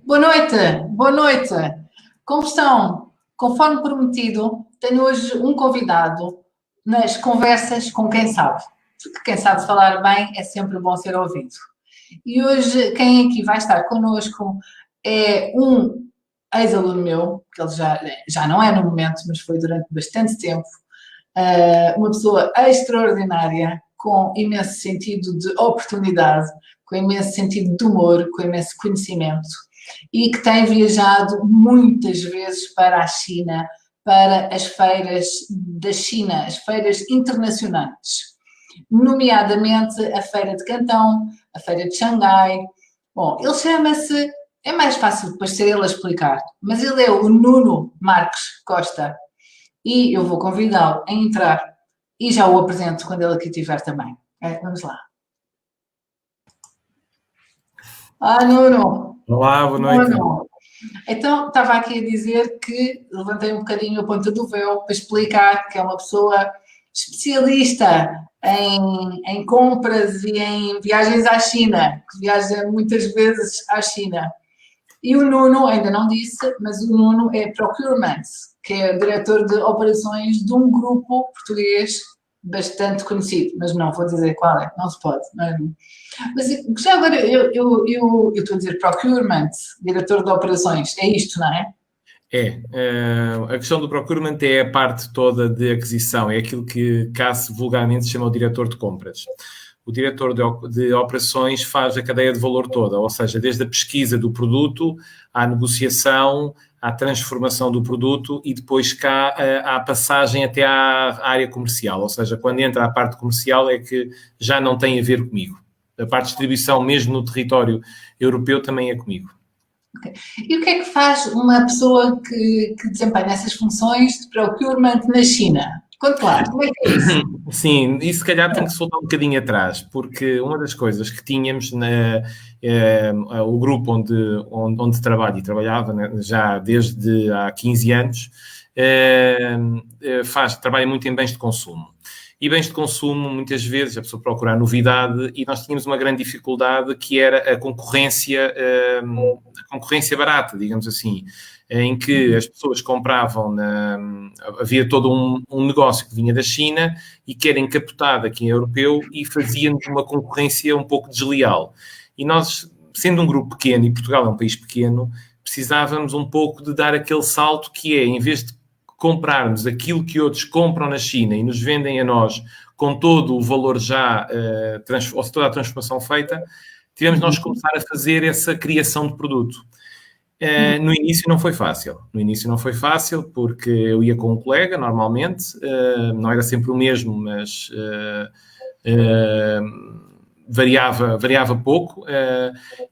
Boa noite, boa noite. Como estão? Conforme prometido, tenho hoje um convidado nas conversas com quem sabe. Porque quem sabe falar bem é sempre bom ser ouvido. E hoje quem aqui vai estar connosco é um ex-aluno meu, que ele já não é no momento, mas foi durante bastante tempo, uma pessoa extraordinária, com imenso sentido de oportunidade, com imenso sentido de humor, com imenso conhecimento e que tem viajado muitas vezes para a China, para as feiras da China, as feiras internacionais, nomeadamente a Feira de Cantão, a Feira de Xangai. Bom, ele chama-se, é mais fácil depois ser ele a explicar, mas ele é o Nuno Marques Costa e eu vou convidá-lo a entrar e já o apresento quando ele aqui estiver também. Vamos lá. Nuno! Olá, boa noite. Nuno! Então, estava aqui a dizer que levantei um bocadinho a ponta do véu para explicar que é uma pessoa especialista em compras e em viagens à China, que viaja muitas vezes à China. E o Nuno, ainda não disse, mas o Nuno é procurement, que é diretor de operações de um grupo português bastante conhecido, mas não vou dizer qual é, não se pode. Não. Mas já agora eu estou a dizer procurement, diretor de operações, é isto, não é? A questão do procurement é a parte toda de aquisição, é aquilo que cá se vulgarmente se chama o diretor de compras. O diretor de operações faz a cadeia de valor toda, ou seja, desde a pesquisa do produto, à negociação, à transformação do produto e depois cá à passagem até à área comercial, ou seja, quando entra a parte comercial é que já não tem a ver comigo. A parte de distribuição, mesmo no território europeu, também é comigo. Okay. E o que é que faz uma pessoa que desempenha essas funções de procurement na China? Conte lá, como é que é isso? Sim, e se calhar tem que soltar um bocadinho atrás, porque uma das coisas que tínhamos o grupo onde trabalho e trabalhava, né, já desde há 15 anos, trabalha muito em bens de consumo. E bens de consumo, muitas vezes, a pessoa procura a novidade e nós tínhamos uma grande dificuldade que era a concorrência barata, digamos assim, em que as pessoas compravam, havia todo um negócio que vinha da China e que era encapotado aqui em europeu e fazia-nos uma concorrência um pouco desleal. E nós, sendo um grupo pequeno, e Portugal é um país pequeno, precisávamos um pouco de dar aquele salto que é, em vez de comprarmos aquilo que outros compram na China e nos vendem a nós com todo o valor já, ou toda a transformação feita, tivemos nós que começar a fazer essa criação de produto. No início não foi fácil. No início não foi fácil porque eu ia com um colega, normalmente, não era sempre o mesmo, mas variava pouco,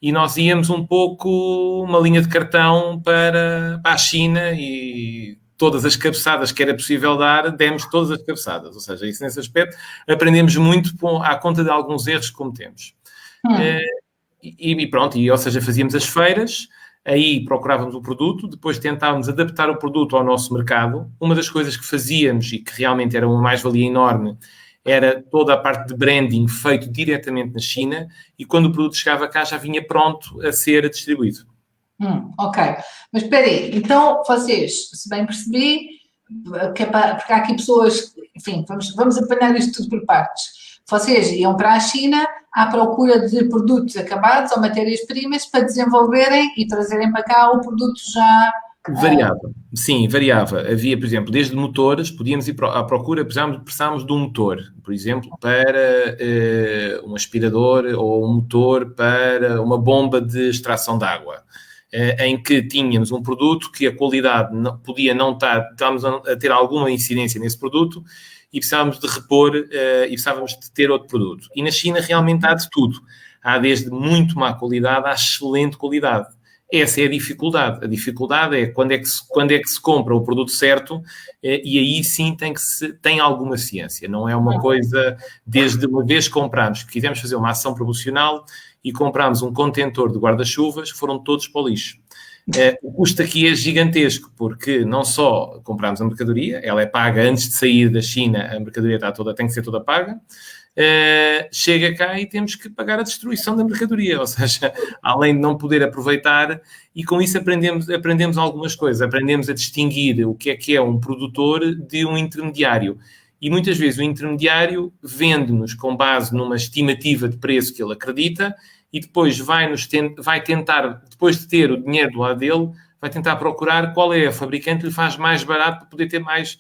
e nós íamos um pouco uma linha de cartão para a China e todas as cabeçadas que era possível dar, demos todas as cabeçadas. Ou seja, isso nesse aspecto aprendemos muito à conta de alguns erros que cometemos. E pronto, ou seja, fazíamos as feiras, aí procurávamos o produto, depois tentávamos adaptar o produto ao nosso mercado. Uma das coisas que fazíamos e que realmente era uma mais-valia enorme era toda a parte de branding feito diretamente na China e quando o produto chegava cá já vinha pronto a ser distribuído. Ok, mas espera aí, então vocês, se bem percebi, porque há aqui pessoas, enfim, vamos apanhar isto tudo por partes. Vocês iam para a China à procura de produtos acabados ou matérias-primas para desenvolverem e trazerem para cá o produto já... Variava, sim, variava. Havia, por exemplo, desde motores, podíamos ir à procura, precisávamos de um motor, por exemplo, para um aspirador ou um motor para uma bomba de extração de água, em que tínhamos um produto que a qualidade podia não estar, estávamos a ter alguma incidência nesse produto e precisávamos de repor e precisávamos de ter outro produto. E na China realmente há de tudo. Há desde muito má qualidade à excelente qualidade. Essa é a dificuldade. A dificuldade é quando é que se compra o produto certo e aí sim tem alguma ciência. Não é uma coisa, desde uma vez que comprámos, que quisemos fazer uma ação promocional e comprámos um contentor de guarda-chuvas, foram todos para o lixo. O custo aqui é gigantesco, porque não só compramos a mercadoria, ela é paga antes de sair da China, a mercadoria tem que ser toda paga, chega cá e temos que pagar a destruição da mercadoria, ou seja, além de não poder aproveitar, e com isso aprendemos algumas coisas, aprendemos a distinguir o que é um produtor de um intermediário. E muitas vezes o intermediário vende-nos com base numa estimativa de preço que ele acredita e depois vai tentar, depois de ter o dinheiro do lado dele, vai tentar procurar qual é a fabricante que lhe faz mais barato para poder ter mais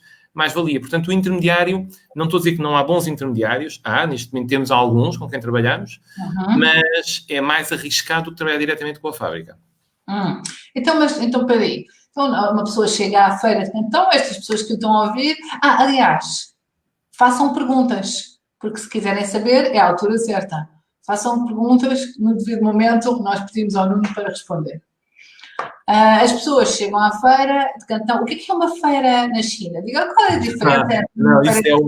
valia. Portanto, o intermediário, não estou a dizer que não há bons intermediários, neste momento temos alguns com quem trabalhamos, mas é mais arriscado trabalhar diretamente com a fábrica. Então, peraí. Então, uma pessoa chega à feira, então estas pessoas que o estão a ouvir... aliás, façam perguntas, porque se quiserem saber, é a altura certa. Façam perguntas, no devido momento, nós pedimos ao Nuno para responder. As pessoas chegam à feira de Cantão. O que é uma feira na China? Diga qual é a diferença. Não, isso é o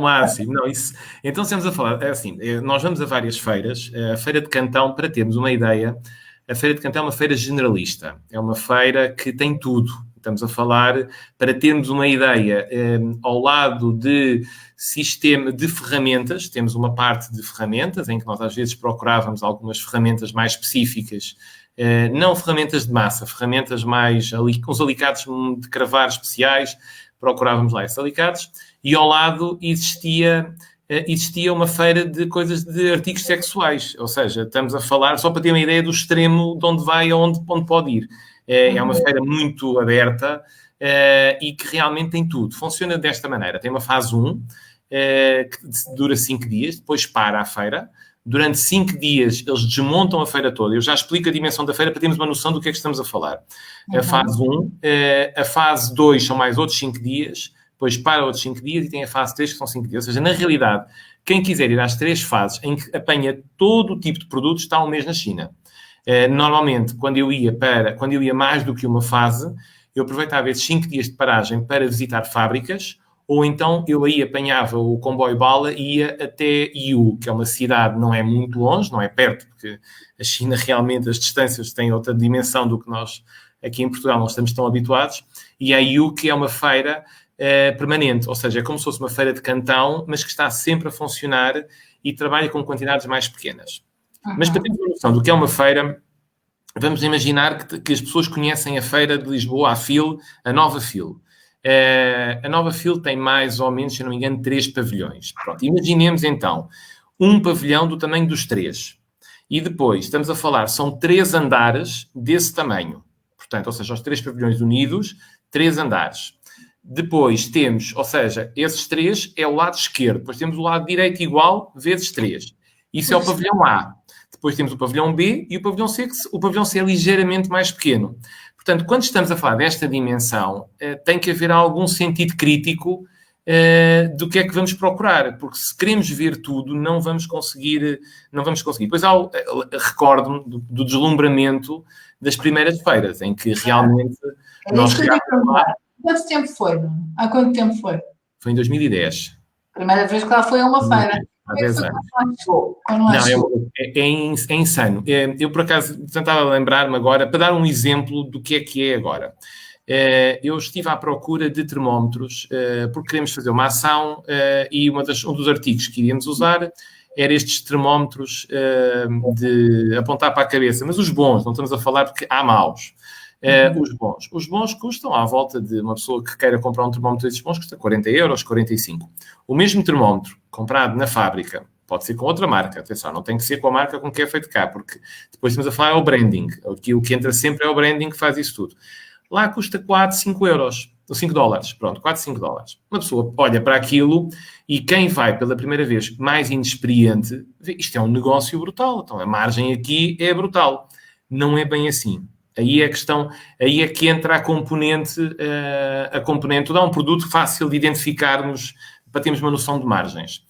máximo. Não, isso... Então, estamos a falar, assim, nós vamos a várias feiras. A Feira de Cantão, para termos uma ideia, a Feira de Cantão é uma feira generalista. É uma feira que tem tudo. Estamos a falar, para termos uma ideia, ao lado de sistema de ferramentas, temos uma parte de ferramentas, em que nós às vezes procurávamos algumas ferramentas mais específicas, não ferramentas de massa, ferramentas mais, com os alicates de cravar especiais, procurávamos lá esses alicates, e ao lado existia uma feira de coisas de artigos sexuais, ou seja, estamos a falar, só para ter uma ideia do extremo de onde vai, aonde pode ir. É uma feira muito aberta e que realmente tem tudo. Funciona desta maneira. Tem uma fase 1, que dura 5 dias, depois para a feira. Durante 5 dias, eles desmontam a feira toda. Eu já explico a dimensão da feira para termos uma noção do que é que estamos a falar. A fase 1, a fase 2 são mais outros 5 dias, depois para outros 5 dias e tem a fase 3 que são 5 dias. Ou seja, na realidade, quem quiser ir às 3 fases em que apanha todo o tipo de produtos, está um mês na China. Normalmente, quando eu ia mais do que uma fase, eu aproveitava esses 5 dias de paragem para visitar fábricas, ou então eu aí apanhava o comboio bala e ia até Yiwu, que é uma cidade, não é muito longe, não é perto, porque a China realmente, as distâncias têm outra dimensão do que nós aqui em Portugal não estamos tão habituados, e a Yiwu, que é uma feira permanente, ou seja, é como se fosse uma feira de Cantão, mas que está sempre a funcionar e trabalha com quantidades mais pequenas. Mas para termos uma noção do que é uma feira, vamos imaginar que as pessoas conhecem a feira de Lisboa, a Nova Fil. A Nova Fil tem mais ou menos, se não me engano, 3 pavilhões. Pronto, imaginemos então um pavilhão do tamanho dos 3. E depois, estamos a falar, são 3 andares desse tamanho. Portanto, ou seja, os 3 pavilhões unidos, 3 andares. Depois temos, ou seja, esses 3 é o lado esquerdo. Depois temos o lado direito igual, vezes 3. Isso é o pavilhão A. Depois temos o pavilhão B e o pavilhão C, que o pavilhão C é ligeiramente mais pequeno. Portanto, quando estamos a falar desta dimensão, tem que haver algum sentido crítico do que é que vamos procurar, porque se queremos ver tudo, não vamos conseguir. Depois recordo-me do deslumbramento das primeiras feiras, em que realmente nós chegámos lá. Quanto tempo foi? Há quanto tempo foi? Foi em 2010. Primeira vez que lá foi a uma feira. Há 10 anos. Não, é insano. Eu, por acaso, tentava lembrar-me agora, para dar um exemplo do que é agora. Eu estive à procura de termómetros, porque queremos fazer uma ação e um dos artigos que iríamos usar era estes termómetros de apontar para a cabeça. Mas os bons, não estamos a falar porque há maus. Os bons custam à volta de uma pessoa que queira comprar um termómetro desses bons, custa 40 euros, 45. O mesmo termómetro comprado na fábrica, pode ser com outra marca, atenção, não tem que ser com a marca com que é feito cá, porque depois estamos a falar é o branding. Aqui o que entra sempre é o branding que faz isso tudo. Lá custa 4, 5 euros, ou 5 dólares, pronto, 4, 5 dólares. Uma pessoa olha para aquilo e quem vai pela primeira vez mais inexperiente, vê, isto é um negócio brutal, então a margem aqui é brutal. Não é bem assim. Aí é a questão, aí é que entra a componente, dá um produto fácil de identificarmos para termos uma noção de margens.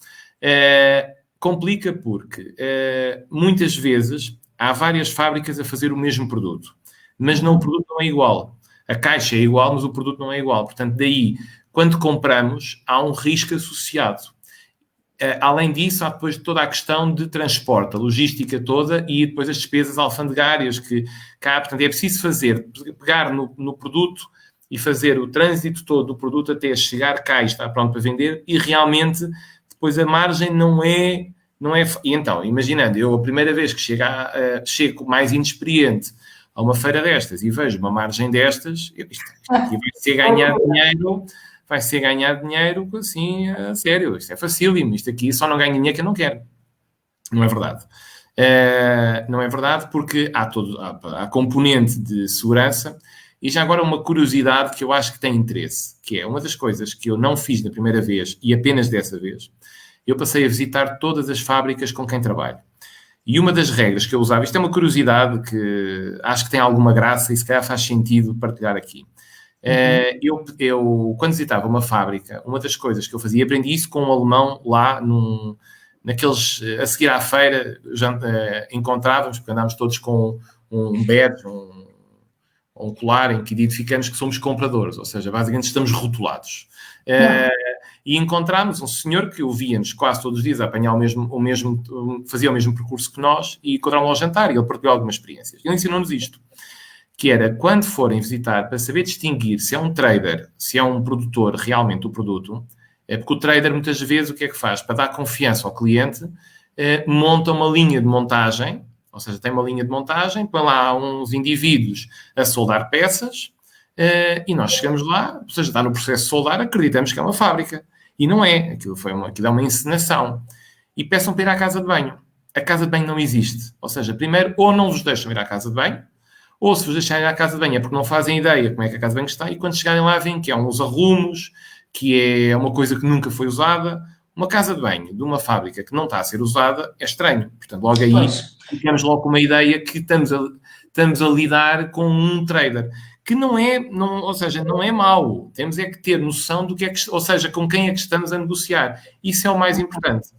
Complica porque muitas vezes há várias fábricas a fazer o mesmo produto, mas o produto não é igual. A caixa é igual, mas o produto não é igual. Portanto, daí, quando compramos, há um risco associado. Além disso, há depois toda a questão de transporte, a logística toda e depois as despesas alfandegárias que cá, portanto, é preciso pegar no produto e fazer o trânsito todo do produto até chegar cá e estar pronto para vender e realmente pois a margem não é... E então, imaginando, eu a primeira vez que chego mais inexperiente a uma feira destas e vejo uma margem destas, isto aqui vai ser ganhar dinheiro assim, a sério, isto é facílimo, isto aqui só não ganha dinheiro que eu não quero. Não é verdade. Não é verdade porque há componente de segurança. E já agora uma curiosidade que eu acho que tem interesse, que é uma das coisas que eu não fiz na primeira vez e apenas dessa vez, eu passei a visitar todas as fábricas com quem trabalho. E uma das regras que eu usava, isto é uma curiosidade que acho que tem alguma graça e se calhar faz sentido partilhar aqui. Eu, quando visitava uma fábrica, uma das coisas que eu fazia, aprendi isso com um alemão lá naqueles, a seguir à feira, já encontrávamos, porque andámos todos com um badge, um colar em que identificamos que somos compradores, ou seja, basicamente estamos rotulados. E encontramos um senhor que o víamos quase todos os dias a apanhar fazia o mesmo percurso que nós e encontramos ao jantar e ele partilhou algumas experiências. Ele ensinou-nos isto, que era, quando forem visitar, para saber distinguir se é um trader, se é um produtor realmente do produto, é porque o trader muitas vezes o que é que faz? Para dar confiança ao cliente, monta uma linha de montagem, ou seja, tem uma linha de montagem, põe lá uns indivíduos a soldar peças e nós chegamos lá, ou seja, está no processo de soldar, acreditamos que é uma fábrica. E não é. Aquilo é uma encenação. E peçam para ir à casa de banho. A casa de banho não existe. Ou seja, primeiro, ou não vos deixam ir à casa de banho, ou se vos deixarem ir à casa de banho é porque não fazem ideia como é que a casa de banho está, e quando chegarem lá veem que é uns arrumos, que é uma coisa que nunca foi usada. Uma casa de banho de uma fábrica que não está a ser usada é estranho. Portanto, logo aí ficamos logo com uma ideia que estamos a lidar com um trader. Que ou seja, não é mau. Temos é que ter noção do que é que, ou seja, com quem é que estamos a negociar. Isso é o mais importante.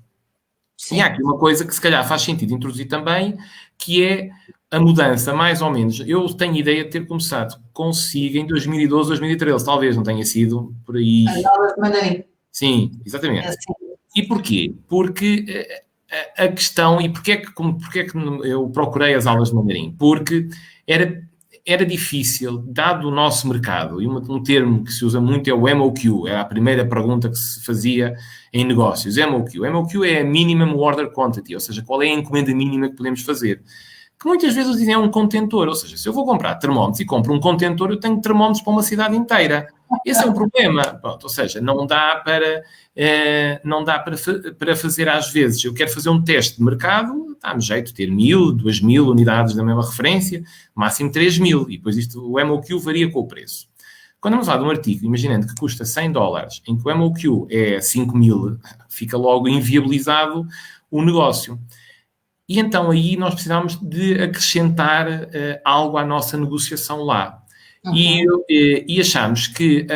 Sim. E há aqui uma coisa que se calhar faz sentido introduzir também, que é a mudança, mais ou menos. Eu tenho ideia de ter começado consigo em 2012, 2013. Talvez não tenha sido por aí. As aulas de mandarim. Sim, exatamente. E porquê? Porque a questão, e porquê é que eu procurei as aulas de mandarim? Porque era difícil, dado o nosso mercado, e um termo que se usa muito é o MOQ, é a primeira pergunta que se fazia em negócios, MOQ. MOQ é a Minimum Order Quantity, ou seja, qual é a encomenda mínima que podemos fazer. Que muitas vezes dizem é um contentor, ou seja, se eu vou comprar termómetros e compro um contentor, eu tenho termómetros para uma cidade inteira. Esse é um problema. Pronto, ou seja, não dá para fazer às vezes. Eu quero fazer um teste de mercado, dá-me jeito de ter 1.000, 2.000 unidades da mesma referência, máximo 3.000, e depois o MOQ varia com o preço. Quando vamos falar de um artigo, imaginando que custa $100, em que o MOQ é 5.000, fica logo inviabilizado o negócio. E então aí nós precisamos de acrescentar algo à nossa negociação lá. E achamos que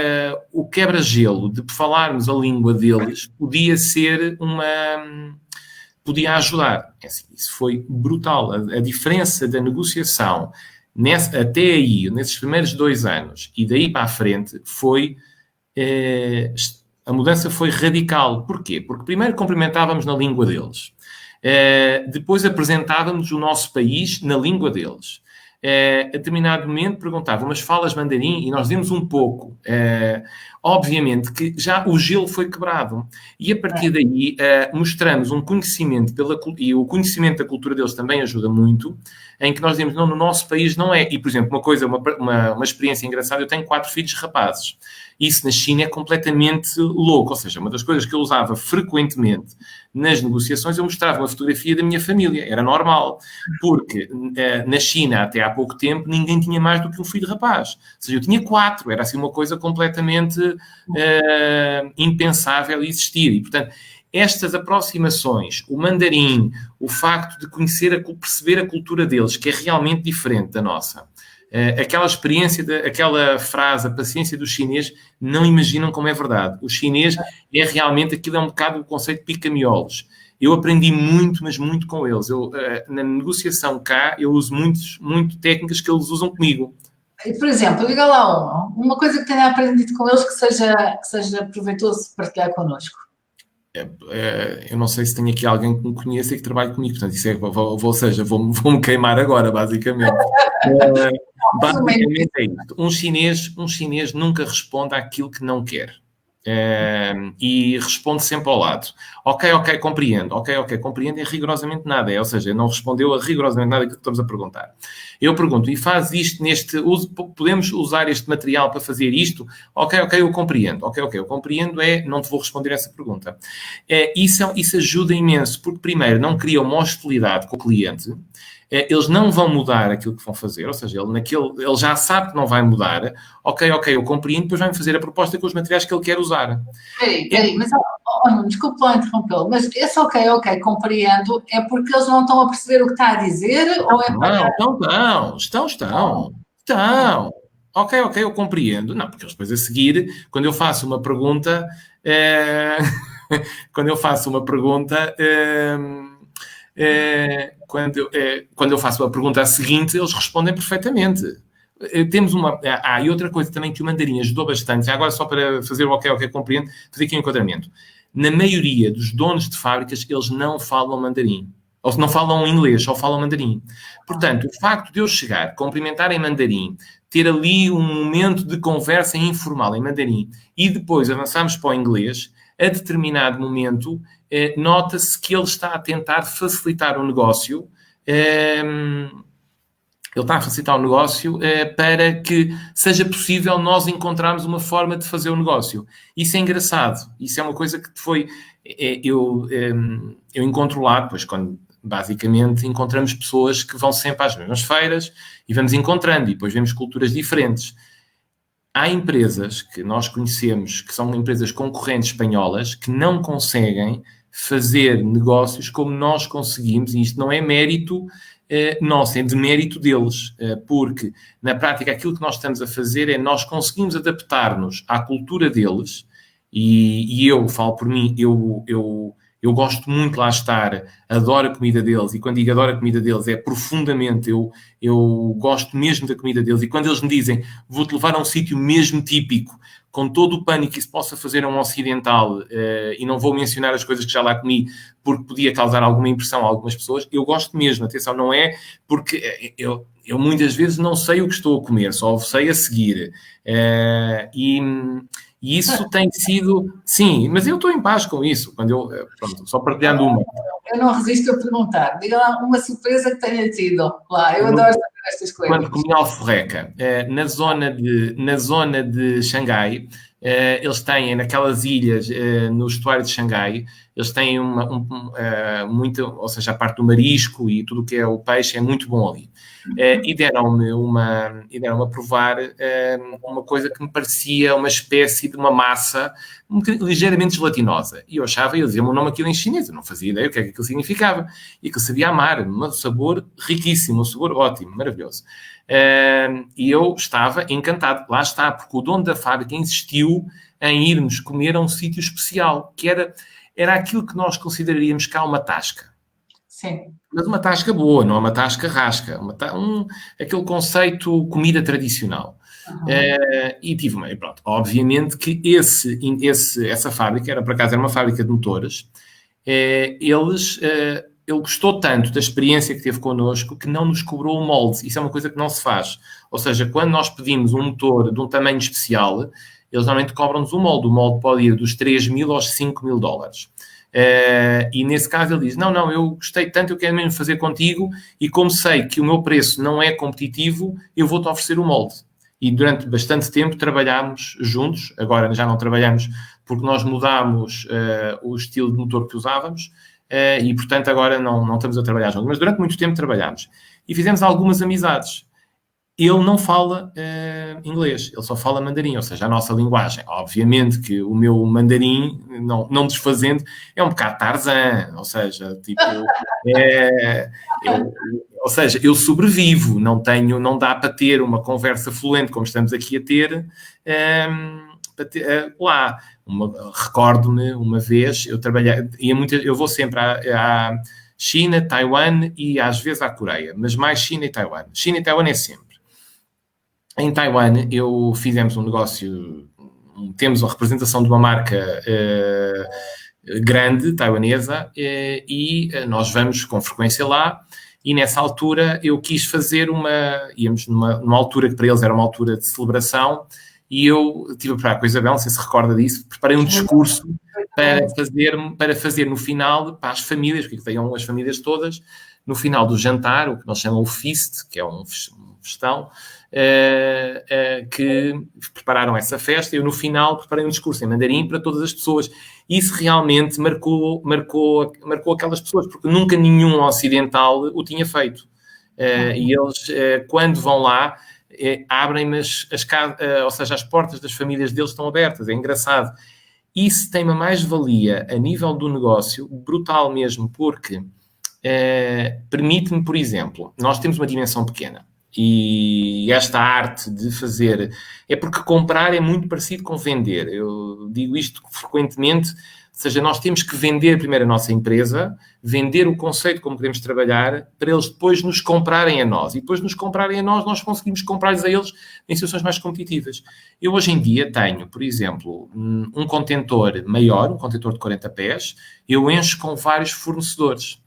o quebra-gelo de falarmos a língua deles podia ajudar. Isso foi brutal. A diferença da negociação até aí, nesses primeiros 2 anos, e daí para a frente, a mudança foi radical. Porquê? Porque primeiro cumprimentávamos na língua deles. Depois apresentávamos o nosso país na língua deles. A determinado momento perguntavam, mas falas mandarim? E nós demos um pouco. Obviamente que já o gelo foi quebrado. E a partir daí mostramos um conhecimento e o conhecimento da cultura deles também ajuda muito, em que nós dizemos, não, no nosso país não é. E, por exemplo, uma experiência engraçada, eu tenho 4 filhos rapazes. Isso na China é completamente louco. Ou seja, uma das coisas que eu usava frequentemente nas negociações, eu mostrava uma fotografia da minha família. Era normal. Porque na China, até há pouco tempo, ninguém tinha mais do que um filho rapaz. Ou seja, eu tinha 4. Era assim uma coisa completamente impensável existir. E, portanto, estas aproximações, o mandarim, o facto de perceber a cultura deles, que é realmente diferente da nossa, aquela experiência, aquela frase, a paciência do chinês, não imaginam como é verdade. O chinês é realmente, aquilo é um bocado o conceito de pica-miolos. Eu aprendi muito, mas muito com eles. Na negociação cá, eu uso muito técnicas que eles usam comigo. Por exemplo, diga lá uma coisa que tenha aprendido com eles que seja proveitoso partilhar connosco. Eu não sei se tem aqui alguém que me conheça e que trabalhe comigo, portanto, isso ou seja, vou-me queimar agora, basicamente. Basicamente é isto. Um chinês nunca responde àquilo que não quer. e responde sempre ao lado. Ok, compreendo. Ok, compreendo é rigorosamente nada. Ou seja, não respondeu a rigorosamente nada daquilo que estamos a perguntar. Eu pergunto, e faz isto podemos usar este material para fazer isto? Ok, eu compreendo. Ok, eu compreendo não te vou responder essa pergunta. Isso ajuda imenso, porque primeiro não cria uma hostilidade com o cliente. Eles não vão mudar aquilo que vão fazer, ou seja, ele já sabe que não vai mudar. Ok, eu compreendo, depois vai-me fazer a proposta com os materiais que ele quer usar. Peraí, mas desculpe lá interrompê-lo, mas esse ok, compreendo, é porque eles não estão a perceber o que está a dizer ou é para... Não, estão. Ok, eu compreendo. Não, porque eles depois a seguir, quando eu faço uma pergunta, quando eu faço uma pergunta a seguinte, eles respondem perfeitamente. Temos e outra coisa também que o mandarim ajudou bastante, agora só para fazer o ok, compreendo, fazer aqui um enquadramento. Na maioria dos donos de fábricas, eles não falam mandarim. Ou se não falam inglês, só falam mandarim. Portanto, o facto de eu chegar, cumprimentar em mandarim, ter ali um momento de conversa informal em mandarim e depois avançarmos para o inglês, a determinado momento, nota-se que ele está a tentar facilitar o negócio. Ele está a facilitar o negócio para que seja possível nós encontrarmos uma forma de fazer o negócio. Isso é engraçado. Isso é uma coisa que foi... Eu encontro lá, depois, quando basicamente encontramos pessoas que vão sempre às mesmas feiras e vamos encontrando, e depois vemos culturas diferentes. Há empresas que nós conhecemos, que são empresas concorrentes espanholas, que não conseguem fazer negócios como nós conseguimos, e isto não é mérito nosso, é de mérito deles, porque na prática aquilo que nós estamos a fazer é nós conseguimos adaptar-nos à cultura deles, e eu falo por mim, eu gosto muito de lá estar, adoro a comida deles, e quando digo adoro a comida deles é profundamente, eu gosto mesmo da comida deles, e quando eles me dizem vou-te levar a um sítio mesmo típico, com todo o pânico que isso possa fazer a um ocidental, e não vou mencionar as coisas que já lá comi, porque podia causar alguma impressão a algumas pessoas, eu gosto mesmo, atenção, não é porque eu muitas vezes não sei o que estou a comer, só sei a seguir, e isso tem sido... Sim, mas eu estou em paz com isso. Pronto, só partilhando uma. Eu não resisto a perguntar. Diga lá uma surpresa que tenha tido lá. Eu adoro saber estas coisas. Quando comi alforreca, na zona de Xangai, eles têm, naquelas ilhas, no estuário de Xangai, eles têm muito, ou seja, a parte do marisco e tudo o que é o peixe é muito bom ali. E deram-me a provar uma coisa que me parecia uma espécie de uma massa ligeiramente gelatinosa. E eu achava, eu dizia-me o nome aquilo em chinês, eu não fazia ideia o que é que aquilo significava. E que eu sabia amar, um sabor riquíssimo, um sabor ótimo, maravilhoso. E eu estava encantado. Lá está, porque o dono da fábrica insistiu em irmos comer a um sítio especial, que era aquilo que nós consideraríamos cá uma tasca. Sim. Mas uma tasca boa, não é uma tasca rasca. Aquele conceito comida tradicional. E tive uma... Pronto, obviamente que essa fábrica, por acaso era uma fábrica de motores, ele gostou tanto da experiência que teve connosco que não nos cobrou o molde. Isso é uma coisa que não se faz. Ou seja, quando nós pedimos um motor de um tamanho especial, eles normalmente cobram-nos o molde. O molde pode ir dos 3.000 aos 5.000 dólares. E nesse caso ele diz, não, eu gostei tanto, eu quero mesmo fazer contigo e como sei que o meu preço não é competitivo, eu vou-te oferecer o molde. E durante bastante tempo trabalhámos juntos, agora já não trabalhamos porque nós mudámos o estilo de motor que usávamos, e portanto agora não estamos a trabalhar juntos, mas durante muito tempo trabalhámos e fizemos algumas amizades. Ele não fala inglês, ele só fala mandarim, ou seja, a nossa linguagem. Obviamente que o meu mandarim, não desfazendo, é um bocado Tarzan, ou seja, tipo, ou seja, eu sobrevivo, não dá para ter uma conversa fluente como estamos aqui a ter, lá. Recordo-me uma vez, eu vou sempre à China, Taiwan e às vezes à Coreia, mas mais China e Taiwan. China e Taiwan é sempre. Em Taiwan, fizemos um negócio, temos a representação de uma marca grande, taiwanesa, e nós vamos com frequência lá, e nessa altura eu quis fazer íamos numa altura que para eles era uma altura de celebração, e eu estive a preparar com a Isabel, não sei se recorda disso, preparei um discurso para fazer no final para as famílias, porque venham as famílias todas, no final do jantar, o que nós chamamos o feast, que é um festão, que prepararam essa festa. Eu, no final, preparei um discurso em mandarim para todas as pessoas. Isso realmente marcou aquelas pessoas, porque nunca nenhum ocidental o tinha feito. E eles, quando vão lá, abrem, ou seja, as portas das famílias deles estão abertas. É engraçado. Isso tem uma mais-valia a nível do negócio, brutal mesmo, porque permite-me, por exemplo, nós temos uma dimensão pequena. E esta arte de fazer... É porque comprar é muito parecido com vender. Eu digo isto frequentemente. Ou seja, nós temos que vender primeiro a nossa empresa, vender o conceito como queremos trabalhar, para eles depois nos comprarem a nós. E depois de nos comprarem a nós, nós conseguimos comprar-lhes a eles em situações mais competitivas. Eu hoje em dia tenho, por exemplo, um contentor maior, um contentor de 40 pés, eu encho com vários fornecedores.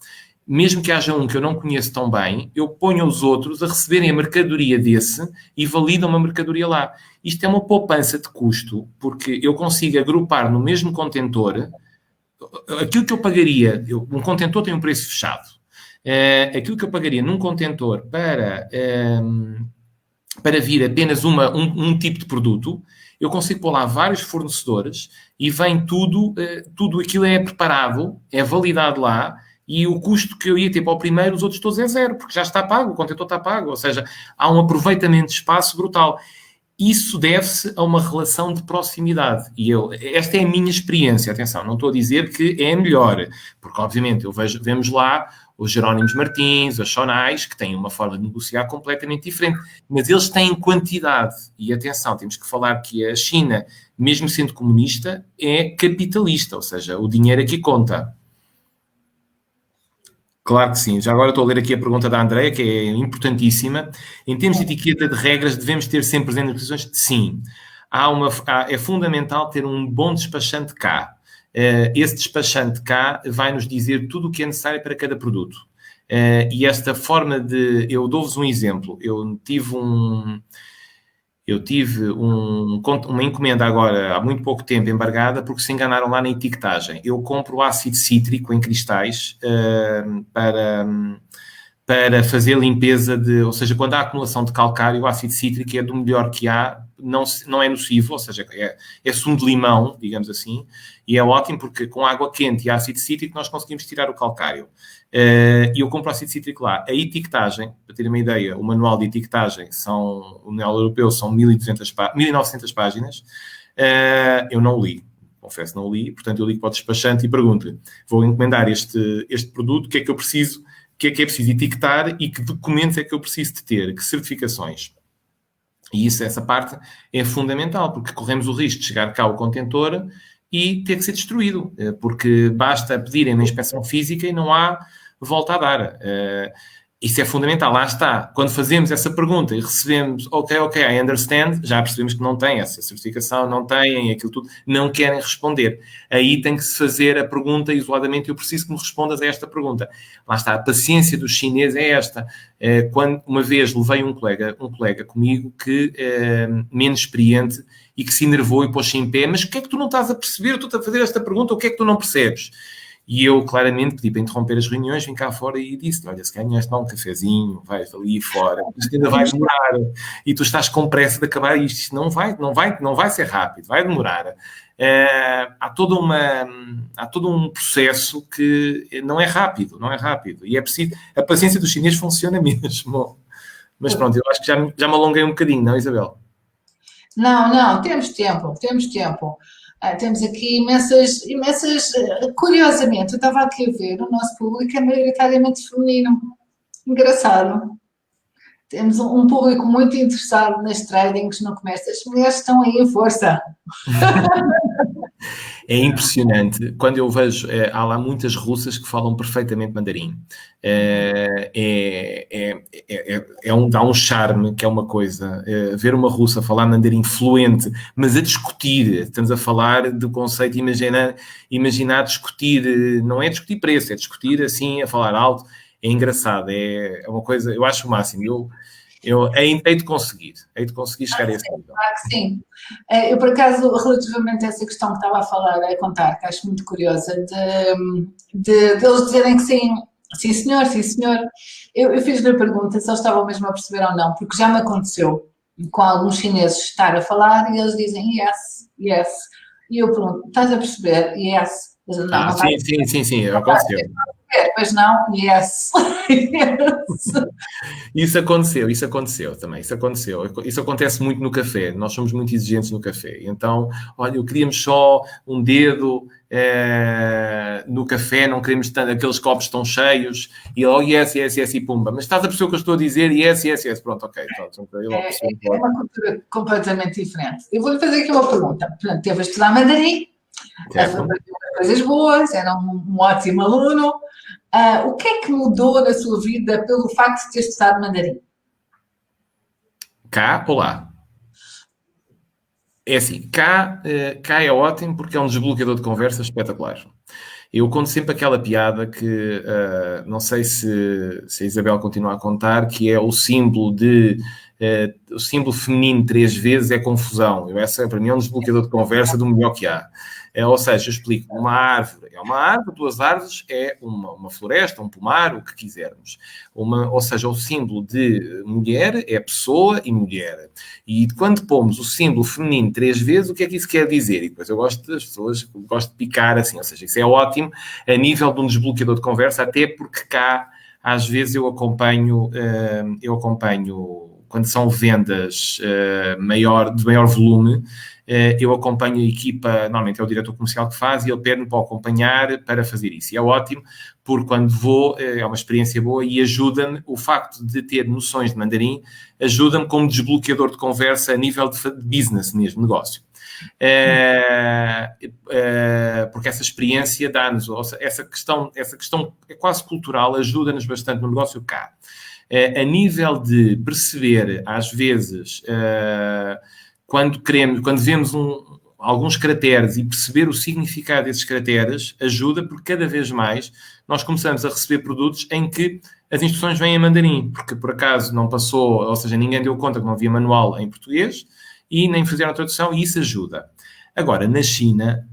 Mesmo que haja um que eu não conheço tão bem, eu ponho os outros a receberem a mercadoria desse e validam uma mercadoria lá. Isto é uma poupança de custo, porque eu consigo agrupar no mesmo contentor aquilo que eu pagaria. Um contentor tem um preço fechado. Aquilo que eu pagaria num contentor para vir apenas um tipo de produto, eu consigo pôr lá vários fornecedores e vem tudo aquilo é preparado, é validado lá. E o custo que eu ia ter para o primeiro, os outros todos é zero, porque já está pago, o contentor está pago. Ou seja, há um aproveitamento de espaço brutal. Isso deve-se a uma relação de proximidade. E esta é a minha experiência. Atenção, não estou a dizer que é melhor, porque obviamente vemos lá os Jerónimos Martins, os Sonais, que têm uma forma de negociar completamente diferente. Mas eles têm quantidade. E atenção, temos que falar que a China, mesmo sendo comunista, é capitalista. Ou seja, o dinheiro aqui conta. Claro que sim. Já agora estou a ler aqui a pergunta da Andreia, que é importantíssima. Em termos de etiqueta de regras, devemos ter sempre presente nas negociações? Sim. É fundamental ter um bom despachante cá. Esse despachante cá vai nos dizer tudo o que é necessário para cada produto. E esta forma de... Eu dou-vos um exemplo. Eu tive uma encomenda agora, há muito pouco tempo, embargada, porque se enganaram lá na etiquetagem. Eu compro ácido cítrico em cristais para fazer limpeza ou seja, quando há acumulação de calcário, o ácido cítrico é do melhor que há, não é nocivo, ou seja, é sumo de limão, digamos assim, e é ótimo porque com água quente e ácido cítrico nós conseguimos tirar o calcário. E eu compro ácido cítrico lá. A etiquetagem, para ter uma ideia, o manual de etiquetagem, o manual europeu são 1900 páginas, eu não li. Confesso, não li, portanto eu ligo para o despachante e pergunto-lhe, vou encomendar este produto, o que é que eu preciso, o que é preciso etiquetar e que documentos é que eu preciso de ter, que certificações. E essa parte é fundamental, porque corremos o risco de chegar cá o contentor e ter que ser destruído, porque basta pedirem uma inspeção física e não há volta a dar. Isso é fundamental, lá está. Quando fazemos essa pergunta e recebemos, ok, I understand, já percebemos que não têm essa certificação, não têm aquilo tudo, não querem responder. Aí tem que se fazer a pergunta isoladamente, eu preciso que me respondas a esta pergunta. Lá está, a paciência dos chineses é esta. Quando uma vez levei um colega comigo que menos experiente e que se enervou e pôs-se em pé, mas o que é que tu não estás a perceber? Eu estou-te a fazer esta pergunta, o que é que tu não percebes? E eu, claramente, pedi para interromper as reuniões, vim cá fora e disse, olha, se ganhas tomar um cafezinho, vais ali fora, isto ainda vai demorar, e tu estás com pressa de acabar isto não vai ser rápido, vai demorar. Há todo um processo que não é rápido, e é preciso, a paciência dos chineses funciona mesmo. Mas pronto, eu acho que já me alonguei um bocadinho, não, Isabel? Não, temos tempo. Temos aqui imensas. Curiosamente, eu estava aqui a ver, o nosso público é maioritariamente feminino. Engraçado. Temos um público muito interessado nas tradings no comércio. As mulheres estão aí em força. É impressionante. Quando eu vejo, há lá muitas russas que falam perfeitamente mandarim. Dá um charme, que é uma coisa. Ver uma russa falar mandarim fluente, mas a discutir, estamos a falar do conceito, imaginar discutir, não é discutir preço, é discutir assim, a falar alto. É engraçado, é uma coisa, eu acho o máximo. Eu hei de conseguir chegar a esse nível. Claro que sim. Eu, por acaso, relativamente a essa questão que estava a falar, a contar, que acho muito curiosa, de eles dizerem que sim, sim senhor, sim senhor. Eu fiz-lhe a pergunta se eles estavam mesmo a perceber ou não, porque já me aconteceu com alguns chineses estar a falar e eles dizem yes, yes. E eu pergunto, estás a perceber? Yes. Eles, não, não estás Sim, aconteceu. a perceber, pois não, yes. Yes. Isso aconteceu também, isso aconteceu. Isso acontece muito no café, nós somos muito exigentes no café. Então, olha, eu queríamos só um dedo no café, não queremos aqueles copos tão cheios, e yes, e pumba. Mas estás a perceber o que eu estou a dizer? Yes. Pronto, ok. Pronto, é uma cultura completamente diferente. Eu vou-lhe fazer aqui uma pergunta. Portanto, teve a estudar mandarim, a fazer coisas boas, era um ótimo aluno. O que é que mudou na sua vida pelo facto de ter estudado mandarim? Cá ou lá? É assim, cá é ótimo porque é um desbloqueador de conversa espetacular. Eu conto sempre aquela piada que, não sei se a Isabel continua a contar, que é o símbolo o símbolo feminino 3 vezes é confusão. Essa, para mim, é um desbloqueador de conversa do melhor que há. Ou seja, eu explico, uma árvore é uma árvore, 2 árvores é uma floresta, um pomar, o que quisermos. Ou seja, o símbolo de mulher é pessoa e mulher. E quando pomos o símbolo feminino 3 vezes, o que é que isso quer dizer? E depois eu gosto das pessoas, gosto de picar assim, ou seja, isso é ótimo a nível de um desbloqueador de conversa, até porque cá, às vezes, eu acompanho quando são vendas de maior volume, eu acompanho a equipa, normalmente é o diretor comercial que faz, e ele pede-me para acompanhar para fazer isso. E é ótimo, porque quando vou, é uma experiência boa e ajuda-me, o facto de ter noções de mandarim, ajuda-me como desbloqueador de conversa a nível de business mesmo, negócio. Porque essa experiência dá-nos, essa questão é quase cultural, ajuda-nos bastante no negócio cá. A nível de perceber, às vezes, quando vemos alguns caracteres e perceber o significado desses caracteres, ajuda, porque cada vez mais nós começamos a receber produtos em que as instruções vêm em mandarim, porque por acaso não passou, ou seja, ninguém deu conta que não havia manual em português e nem fizeram a tradução, e isso ajuda. Agora, na China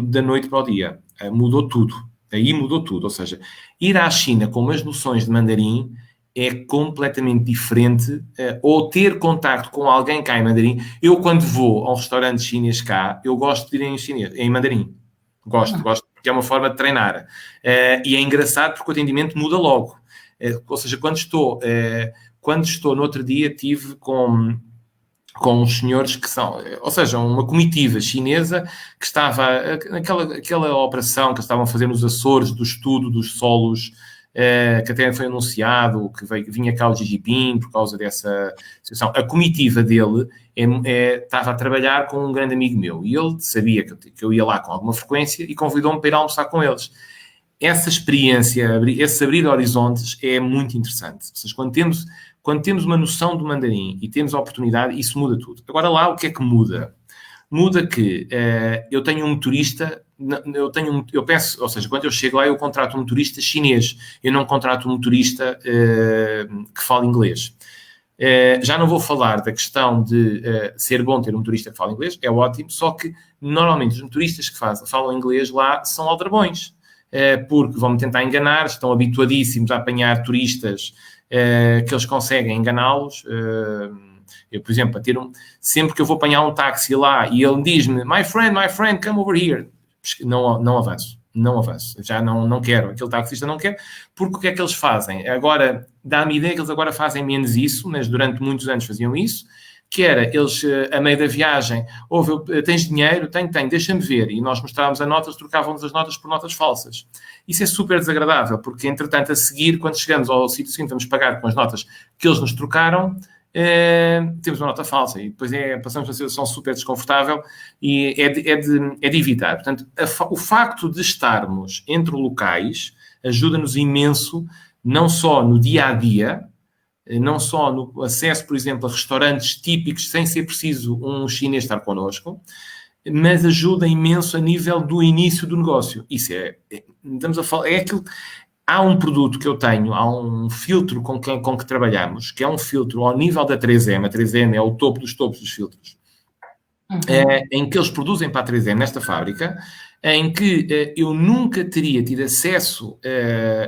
da noite para o dia. Mudou tudo. Aí mudou tudo. Ou seja, ir à China com umas noções de mandarim é completamente diferente, ou ter contacto com alguém cá em mandarim. Eu, quando vou a um restaurante chinês cá, eu gosto de ir em mandarim. Gosto, porque é uma forma de treinar. E é engraçado porque o atendimento muda logo. Ou seja, quando estou no outro dia, tive com uns senhores que são, ou seja, uma comitiva chinesa que estava, aquela operação que estavam a fazer nos Açores, do estudo dos solos, que até foi anunciado, que vinha cá o Xi Jinping por causa dessa situação. A comitiva dele estava a trabalhar com um grande amigo meu, e ele sabia que eu ia lá com alguma frequência e convidou-me para ir almoçar com eles. Essa experiência, esse abrir de horizontes é muito interessante. Ou seja, quando temos uma noção do mandarim e temos a oportunidade, isso muda tudo. Agora lá, o que é que muda? Muda que eu tenho um motorista, eu penso, ou seja, quando eu chego lá, eu contrato um motorista chinês, eu não contrato um motorista que fala inglês. Já não vou falar da questão de ser bom ter um motorista que fala inglês, é ótimo, só que normalmente os motoristas que falam inglês lá são aldrabões, porque vão-me tentar enganar, estão habituadíssimos a apanhar turistas que eles conseguem enganá-los. Eu, por exemplo, sempre que eu vou apanhar um táxi lá e ele diz-me, my friend, come over here, não avanço. Já não quero, aquele taxista não quer, porque o que é que eles fazem? Agora, dá-me a ideia que eles agora fazem menos isso, mas durante muitos anos faziam isso, que era, eles, a meio da viagem, tens dinheiro? Tenho, deixa-me ver. E nós mostrávamos a notas, trocávamos as notas por notas falsas. Isso é super desagradável, porque, entretanto, a seguir, quando chegamos ao sítio seguinte, vamos pagar com as notas que eles nos trocaram, temos uma nota falsa. E depois passamos uma situação super desconfortável e é de evitar. Portanto, o facto de estarmos entre locais ajuda-nos imenso, não só no dia-a-dia, não só no acesso, por exemplo, a restaurantes típicos, sem ser preciso um chinês estar connosco, mas ajuda imenso a nível do início do negócio. Isso estamos a falar, há um produto que eu tenho, há um filtro com que trabalhamos, que é um filtro ao nível da 3M. A 3M é o topo dos topos dos filtros. Em que eles produzem para a 3M nesta fábrica, em que eu nunca teria tido acesso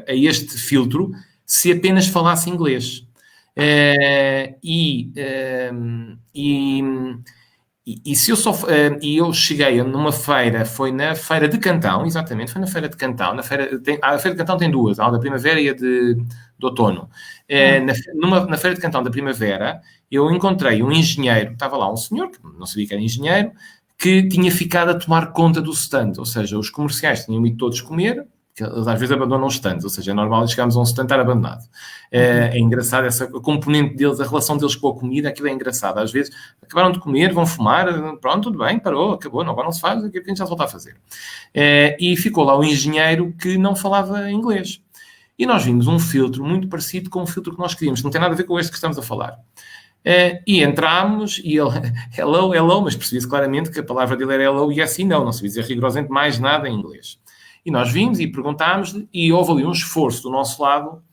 a este filtro se apenas falasse inglês. Se eu só e eu cheguei numa feira, foi na Feira de Cantão, exatamente, foi na Feira de Cantão. A Feira de Cantão tem duas, a da primavera e a de outono. Na Feira de Cantão da primavera, eu encontrei um engenheiro, estava lá um senhor, que não sabia que era engenheiro, que tinha ficado a tomar conta do stand, ou seja, os comerciais tinham ido todos comer, que eles às vezes abandonam os stands, ou seja, é normal chegarmos a um stand estar abandonado. É engraçado essa componente deles, a relação deles com a comida, aquilo é engraçado. Às vezes acabaram de comer, vão fumar, pronto, tudo bem, parou, acabou, não, agora não se faz, aquilo que a gente já se volta a fazer. E ficou lá um engenheiro que não falava inglês. E nós vimos um filtro muito parecido com o filtro que nós queríamos, não tem nada a ver com este que estamos a falar. E entramos, e ele, hello, mas percebia-se claramente que a palavra dele era hello, yes e não sabia dizer rigorosamente mais nada em inglês. E nós vimos e perguntámos-lhe, e houve ali um esforço do nosso lado,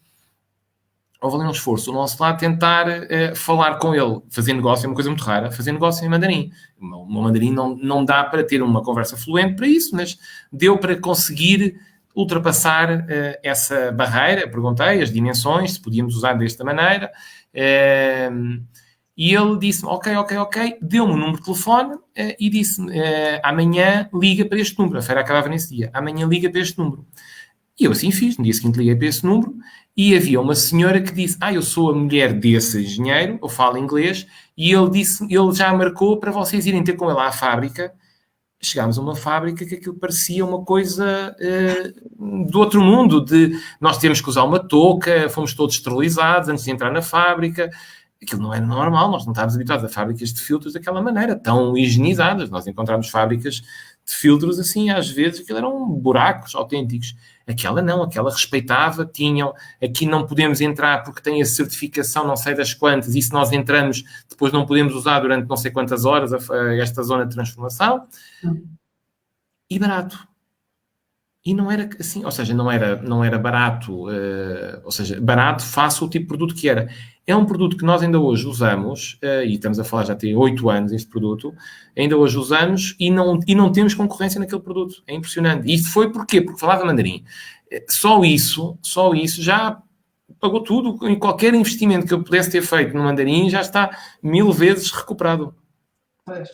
tentar falar com ele. Fazer negócio é uma coisa muito rara, fazer negócio em mandarim. O meu mandarim não dá para ter uma conversa fluente para isso, mas deu para conseguir ultrapassar essa barreira. Perguntei as dimensões, se podíamos usar desta maneira, e ele disse-me, ok, deu-me o número de telefone e disse-me, amanhã liga para este número. A feira acabava nesse dia. Amanhã liga para este número. E eu assim fiz. No dia seguinte liguei para esse número e havia uma senhora que disse, eu sou a mulher desse engenheiro, eu falo inglês, e ele já marcou para vocês irem ter com ele à fábrica. Chegámos a uma fábrica que aquilo parecia uma coisa do outro mundo, de nós temos que usar uma touca, fomos todos esterilizados antes de entrar na fábrica. Aquilo não era normal, nós não estávamos habituados a fábricas de filtros daquela maneira, tão higienizadas. Nós encontramos fábricas de filtros assim, às vezes, aquilo eram buracos autênticos. Aquela não, aquela respeitava, aqui não podemos entrar porque tem a certificação não sei das quantas, e se nós entramos, depois não podemos usar durante não sei quantas horas esta zona de transformação. E barato. E não era assim, ou seja, não era barato, ou seja, barato face ao tipo de produto que era. É um produto que nós ainda hoje usamos, e estamos a falar já tem 8 anos este produto, ainda hoje usamos e não temos concorrência naquele produto. É impressionante. E isso foi porquê? Porque falava mandarim. Só isso já pagou tudo. Em qualquer investimento que eu pudesse ter feito no mandarim já está 1000 vezes recuperado. Pois.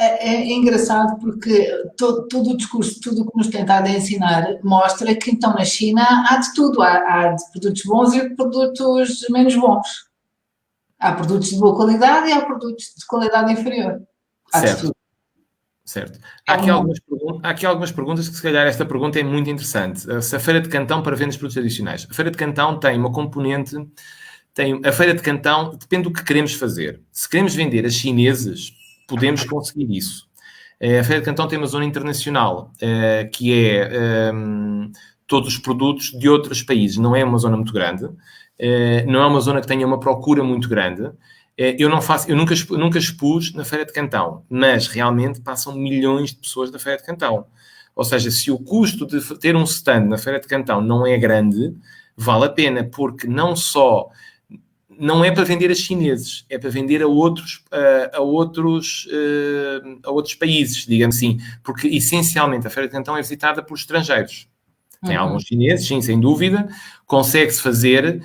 É engraçado porque todo o discurso, tudo o que nos tentado ensinar mostra que então na China há de tudo, há de produtos bons e de produtos menos bons. Há produtos de boa qualidade e há produtos de qualidade inferior. Há de tudo. Certo. Há aqui algumas perguntas que se calhar esta pergunta é muito interessante. Se a Feira de Cantão para vendas de produtos adicionais. A Feira de Cantão tem uma componente, a Feira de Cantão depende do que queremos fazer. Se queremos vender a chineses, podemos conseguir isso. A Feira de Cantão tem uma zona internacional, que é todos os produtos de outros países. Não é uma zona muito grande, não é uma zona que tenha uma procura muito grande. Eu nunca expus na Feira de Cantão, mas realmente passam milhões de pessoas da Feira de Cantão. Ou seja, se o custo de ter um stand na Feira de Cantão não é grande, vale a pena, porque não é para vender a chineses, é para vender a outros países, digamos assim, porque essencialmente a Feira de Cantão é visitada por estrangeiros. Tem alguns chineses, sim, sem dúvida, consegue-se fazer,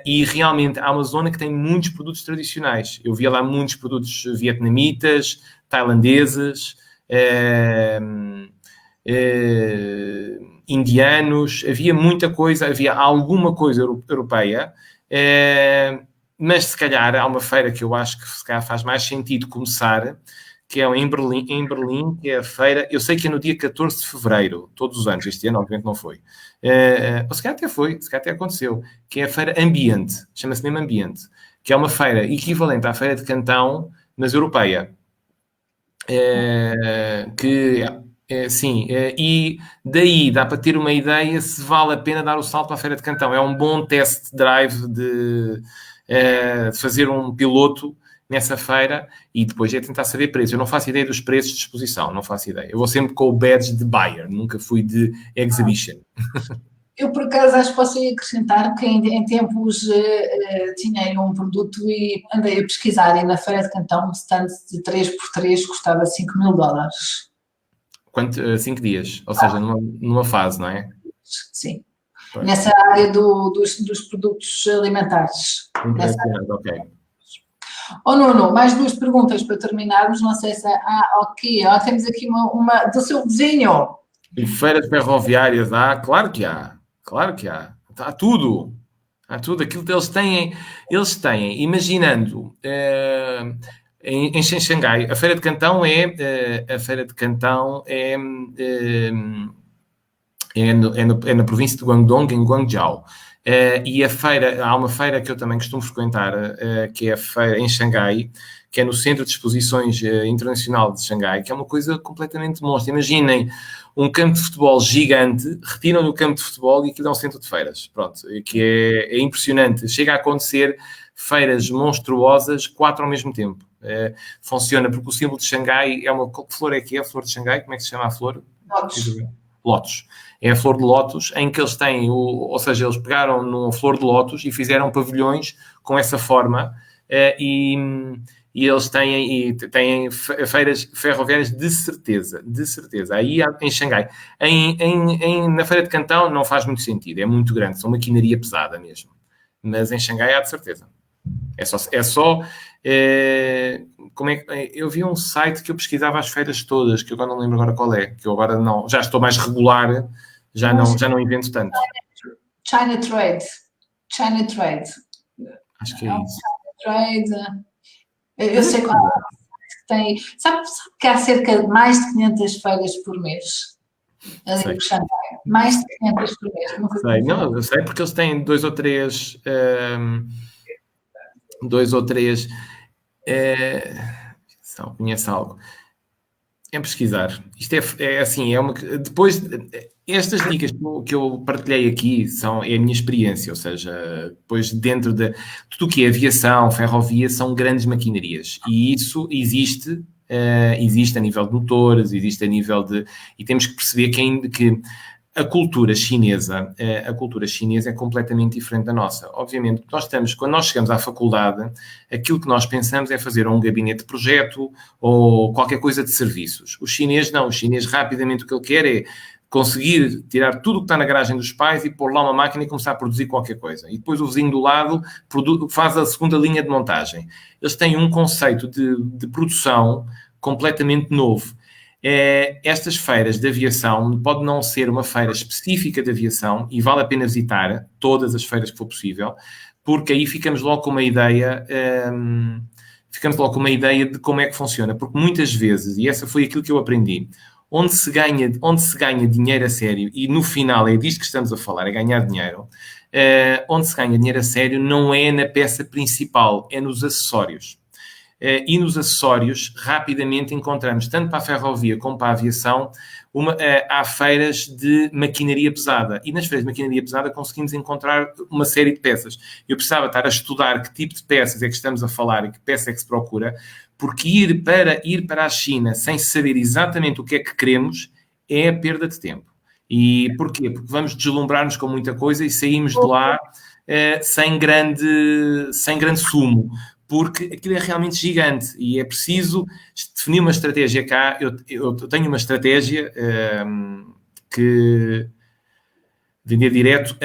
e realmente há uma zona que tem muitos produtos tradicionais. Eu via lá muitos produtos vietnamitas, tailandeses, indianos, havia muita coisa, havia alguma coisa europeia. Mas se calhar há uma feira que eu acho que se calhar faz mais sentido começar, que é em Berlim, que é a feira, eu sei que é no dia 14 de fevereiro, todos os anos, este ano obviamente não foi, ou se calhar até foi, se calhar até aconteceu, que é a feira Ambiente, chama-se mesmo Ambiente, que é uma feira equivalente à Feira de Cantão, mas europeia. Sim, e daí dá para ter uma ideia se vale a pena dar o salto para a Feira de Cantão. É um bom test drive de fazer um piloto nessa feira e depois é tentar saber preços. Eu não faço ideia dos preços de exposição, não faço ideia. Eu vou sempre com o badge de buyer, nunca fui de exhibition. Eu, por acaso, acho que posso acrescentar que em tempos tinha um produto e andei a pesquisar e na Feira de Cantão um stand de 3x3 custava US$ 5.000. Quanto, 5 dias, ou seja, numa fase, não é? Sim. Pois. Nessa área dos produtos alimentares. Nessa área. Ok. Nuno, mais duas perguntas para terminarmos. Não sei se ok. Temos aqui uma do seu vizinho. E feiras ferroviárias claro que há. Claro que há. Há tudo. Há tudo. Aquilo que eles têm, imaginando em Xangai, a Feira de Cantão é na província de Guangdong, em Guangzhou. E há uma feira que eu também costumo frequentar, que é a feira em Xangai, que é no Centro de Exposições Internacional de Xangai, que é uma coisa completamente monstra. Imaginem um campo de futebol gigante, retiram-lhe o campo de futebol e aquilo é um centro de feiras. Pronto, que é impressionante. Chega a acontecer feiras monstruosas, 4 ao mesmo tempo. Funciona porque o símbolo de Xangai é uma... Que flor é que é a flor de Xangai? Como é que se chama a flor? Lótus. É a flor de lótus, em que eles têm, ou seja, eles pegaram numa flor de lótus e fizeram pavilhões com essa forma e eles têm feiras ferroviárias de certeza. Aí em Xangai. Na Feira de Cantão não faz muito sentido, é muito grande, são maquinaria pesada mesmo. Mas em Xangai há de certeza. Como é que, eu vi um site que eu pesquisava as feiras todas, que eu agora não lembro agora qual é, que eu agora não, já estou mais regular, já não invento tanto. China Trade. Acho que é isso. China Trade. Eu sei qual tem. Sabe que há cerca de mais de 500 feiras por mês? Ali em Xangai. Mais de 500 por mês. Eu sei porque eles têm 2 ou 3. Conhece algo. É pesquisar. Isto é assim, depois, estas dicas que eu partilhei aqui é a minha experiência, ou seja, depois dentro de tudo o que é aviação, ferrovia, são grandes maquinarias. E isso existe a nível de motores, existe a nível de... E temos que perceber que a cultura chinesa é completamente diferente da nossa. Obviamente, quando nós chegamos à faculdade, aquilo que nós pensamos é fazer um gabinete de projeto ou qualquer coisa de serviços. O chinês não. O chinês, rapidamente, o que ele quer é conseguir tirar tudo o que está na garagem dos pais e pôr lá uma máquina e começar a produzir qualquer coisa. E depois o vizinho do lado faz a segunda linha de montagem. Eles têm um conceito de produção completamente novo. Estas feiras de aviação pode não ser uma feira específica de aviação e vale a pena visitar todas as feiras que for possível, porque aí ficamos logo com uma ideia de como é que funciona, porque muitas vezes, e essa foi aquilo que eu aprendi, onde se ganha dinheiro a sério, e no final é disto que estamos a falar, é ganhar dinheiro, onde se ganha dinheiro a sério não é na peça principal, é nos acessórios. E nos acessórios, rapidamente encontramos, tanto para a ferrovia como para a aviação, há feiras de maquinaria pesada. E nas feiras de maquinaria pesada conseguimos encontrar uma série de peças. Eu precisava estar a estudar que tipo de peças é que estamos a falar e que peça é que se procura, porque ir para a China sem saber exatamente o que é que queremos é a perda de tempo. E porquê? Porque vamos deslumbrar-nos com muita coisa e saímos de lá sem grande sumo. Porque aquilo é realmente gigante e é preciso definir uma estratégia cá. Eu tenho uma estratégia que vender direto.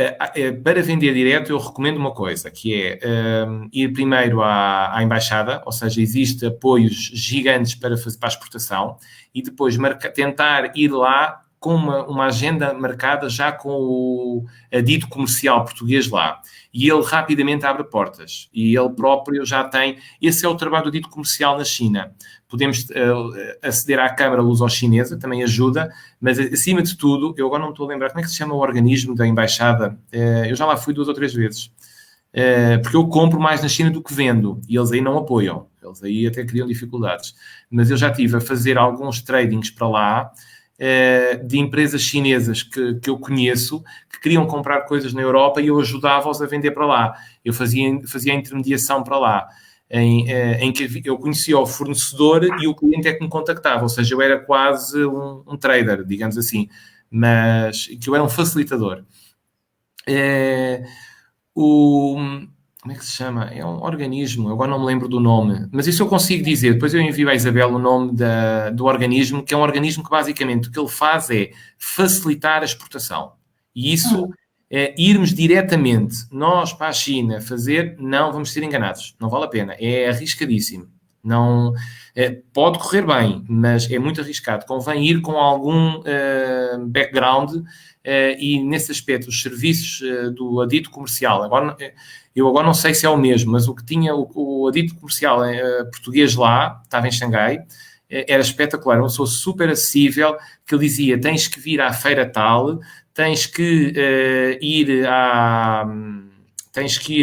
Para vender direto, eu recomendo uma coisa, que é ir primeiro à embaixada, ou seja, existem apoios gigantes para a exportação, e depois tentar ir lá com uma agenda marcada já com o dito comercial português lá. E ele rapidamente abre portas. E ele próprio já tem... Esse é o trabalho do dito comercial na China. Podemos aceder à Câmara Luso-Chinesa, também ajuda, mas acima de tudo, eu agora não me estou a lembrar, como é que se chama o organismo da embaixada? Eu já lá fui 2 ou 3 vezes. Porque eu compro mais na China do que vendo. E eles aí não apoiam. Eles aí até criam dificuldades. Mas eu já estive a fazer alguns tradings para lá, de empresas chinesas que eu conheço, que queriam comprar coisas na Europa e eu ajudava-os a vender para lá. Eu fazia a intermediação para lá, em que eu conhecia o fornecedor e o cliente é que me contactava, ou seja, eu era quase um trader, digamos assim, mas que eu era um facilitador. É, o, como é que se chama? É um organismo, agora não me lembro do nome, mas isso eu consigo dizer. Depois eu envio à Isabel o nome do organismo, que é um organismo que basicamente o que ele faz é facilitar a exportação. E isso, irmos diretamente nós para a China fazer, não vamos ser enganados. Não vale a pena. É arriscadíssimo. Não, pode correr bem, mas é muito arriscado. Convém ir com algum background e, nesse aspecto, os serviços do adito comercial. Eu agora não sei se é o mesmo, mas o que tinha o adito comercial português lá, estava em Xangai, era espetacular, uma pessoa super acessível, que ele dizia, tens que vir à feira tal, tens que ir à... Tens que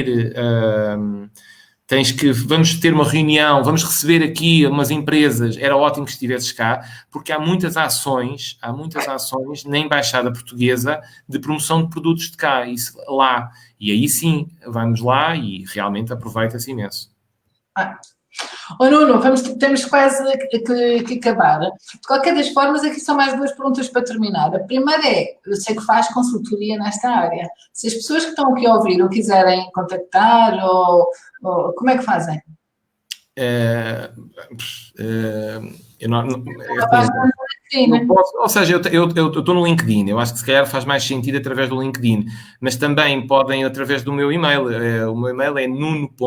ir... vamos ter uma reunião, vamos receber aqui umas empresas, era ótimo que estivesses cá, porque há muitas ações na Embaixada Portuguesa de promoção de produtos de cá, isso, lá. E aí sim, vamos lá e realmente aproveita-se imenso. Nuno, temos quase que acabar. De qualquer das formas, aqui são mais duas perguntas para terminar. A primeira é, eu sei que faz consultoria nesta área. Se as pessoas que estão aqui a ouvir ou quiserem contactar, como é que fazem? Eu não posso, ou seja, eu estou no LinkedIn, eu acho que se calhar faz mais sentido através do LinkedIn, mas também podem através do meu e-mail. O meu e-mail é nuno.cst,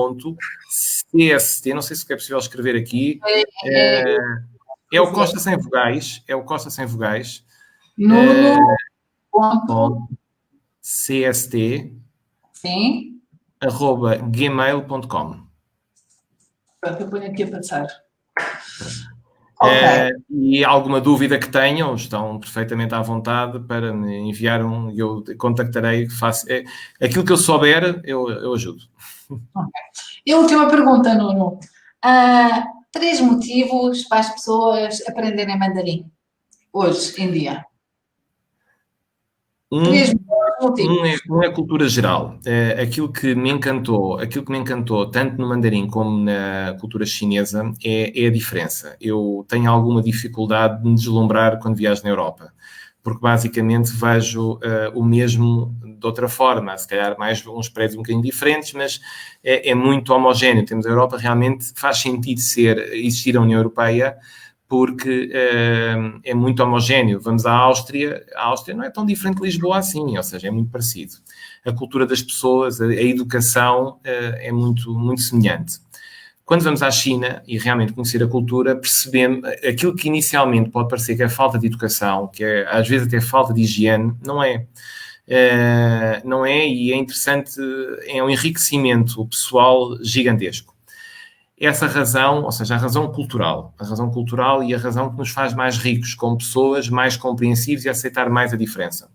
não sei se é possível escrever aqui. É o Costa sem vogais, Nuno.cst sim. @gmail.com. Pronto, eu ponho aqui a passar. E alguma dúvida que tenham, estão perfeitamente à vontade para me enviar eu contactarei, faço, aquilo que eu souber, eu ajudo. E a última pergunta, Nuno. 3 motivos para as pessoas aprenderem mandarim, hoje em dia. 3 motivos. Um é cultura geral. Aquilo que me encantou tanto no mandarim como na cultura chinesa é a diferença. Eu tenho alguma dificuldade de me deslumbrar quando viajo na Europa, porque basicamente vejo o mesmo de outra forma, se calhar mais uns prédios um bocadinho diferentes, mas é muito homogéneo. Temos a Europa, realmente faz sentido existir a União Europeia, porque é muito homogéneo. Vamos à Áustria, a Áustria não é tão diferente de Lisboa assim, ou seja, é muito parecido. A cultura das pessoas, a educação é muito, muito semelhante. Quando vamos à China e realmente conhecer a cultura, percebemos aquilo que inicialmente pode parecer que é falta de educação, que é às vezes até falta de higiene, não é. Não é, e é interessante, é um enriquecimento pessoal gigantesco. Essa razão, ou seja, a razão cultural e a razão que nos faz mais ricos como pessoas, mais compreensivos e aceitar mais a diferença.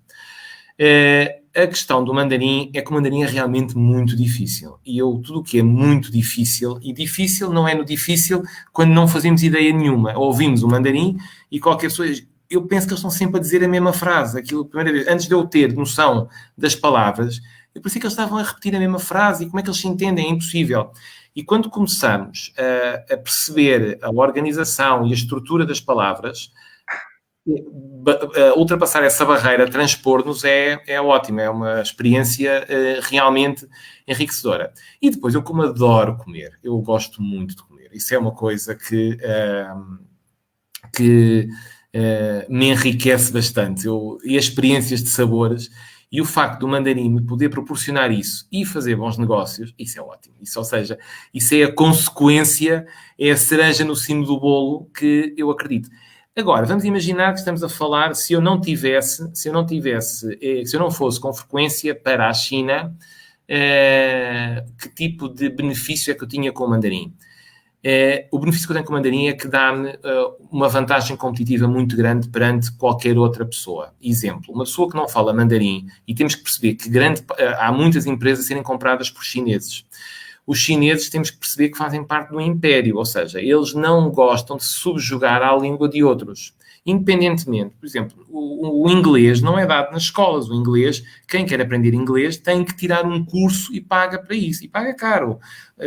A questão do mandarim é que o mandarim é realmente muito difícil. E tudo o que é muito difícil, e difícil não é no difícil quando não fazemos ideia nenhuma. Ouvimos o mandarim e qualquer pessoa... Eu penso que eles estão sempre a dizer a mesma frase. Aquilo, primeira vez, antes de eu ter noção das palavras, eu pensei que eles estavam a repetir a mesma frase e como é que eles se entendem? É impossível. E quando começamos a perceber a organização e a estrutura das palavras, ultrapassar essa barreira, transpor-nos é ótimo, é uma experiência realmente enriquecedora. E depois, eu como adoro comer, eu gosto muito de comer. Isso é uma coisa que me enriquece bastante. E as experiências de sabores... E o facto do mandarim me poder proporcionar isso e fazer bons negócios, isso é ótimo. Isso, ou seja, isso é a consequência, é a cereja no cimo do bolo que eu acredito. Agora, vamos imaginar que estamos a falar, se eu não fosse com frequência para a China, que tipo de benefício é que eu tinha com o mandarim? O benefício que eu tenho com o mandarim é que dá-me uma vantagem competitiva muito grande perante qualquer outra pessoa. Exemplo, uma pessoa que não fala mandarim, e temos que perceber que há muitas empresas a serem compradas por chineses. Os chineses temos que perceber que fazem parte do império, ou seja, eles não gostam de se subjugar à língua de outros. Independentemente, por exemplo, o inglês não é dado nas escolas. O inglês, quem quer aprender inglês tem que tirar um curso e paga para isso, e paga caro.